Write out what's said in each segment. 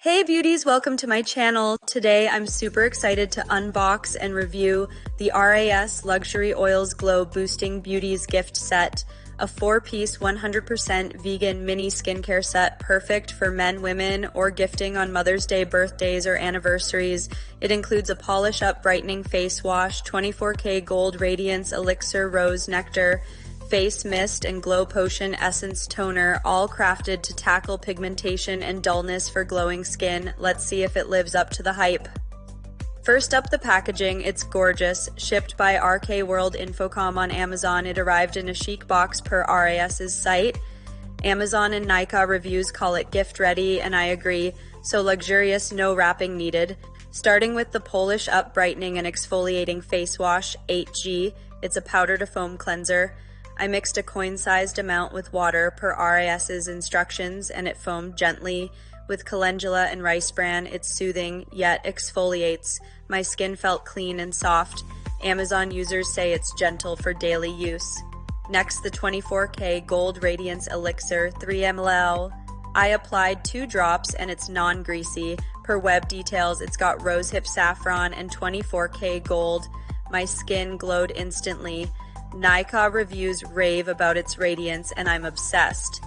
Hey beauties, welcome to my channel. Today I'm super excited to unbox and review the RAS Luxury Oils Glow Boosting Beauties gift set, a 4-piece 100% vegan mini skincare set perfect for men, women, or gifting on Mother's Day, birthdays, or anniversaries. It includes a polish up brightening face wash, 24K gold radiance elixir rose nectar, face mist, and glow potion essence toner, all crafted to tackle pigmentation and dullness for glowing skin. Let's see if it lives up to the hype. First up, the packaging. It's gorgeous. Shipped by RK World Infocom on Amazon, it arrived in a chic box per RAS's site. Amazon and Nykaa reviews call it gift ready, and I agree. So luxurious, no wrapping needed. Starting with the Polish Up Brightening and Exfoliating Face Wash 8G. It's a powder to foam cleanser. I mixed a coin-sized amount with water per RAS's instructions, and it foamed gently. With calendula and rice bran, it's soothing, yet exfoliates. My skin felt clean and soft. Amazon users say it's gentle for daily use. Next, the 24K Gold Radiance Elixir 3 ml. I applied 2 drops, and it's non-greasy. Per web details, it's got rosehip saffron and 24K gold. My skin glowed instantly. Nykaa reviews rave about its radiance, and I'm obsessed.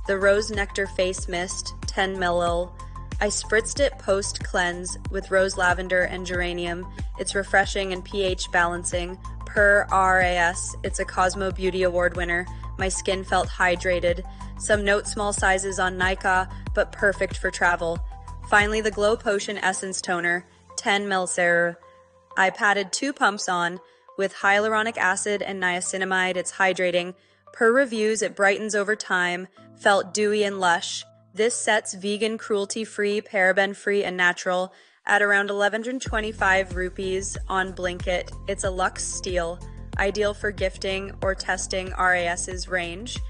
The Rose Nectar Face Mist, 10 ml. I spritzed it post-cleanse with rose lavender and geranium. It's refreshing and pH balancing. Per RAS, it's a Cosmo Beauty Award winner. My skin felt hydrated. Some note small sizes on Nykaa, but perfect for travel. Finally, the Glow Potion Essence Toner, 10 ml. I patted 2 pumps on. With hyaluronic acid and niacinamide, it's hydrating. Per reviews, it brightens over time, felt dewy and lush. This set's vegan, cruelty-free, paraben-free, and natural at around 1125 rupees on Blinkit. It's a luxe steal, ideal for gifting or testing RAS's range.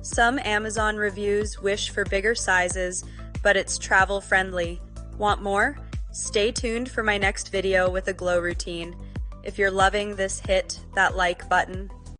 Some Amazon reviews wish for bigger sizes, but it's travel-friendly. Want more? Stay tuned for my next video with a glow routine. If you're loving this, hit that like button.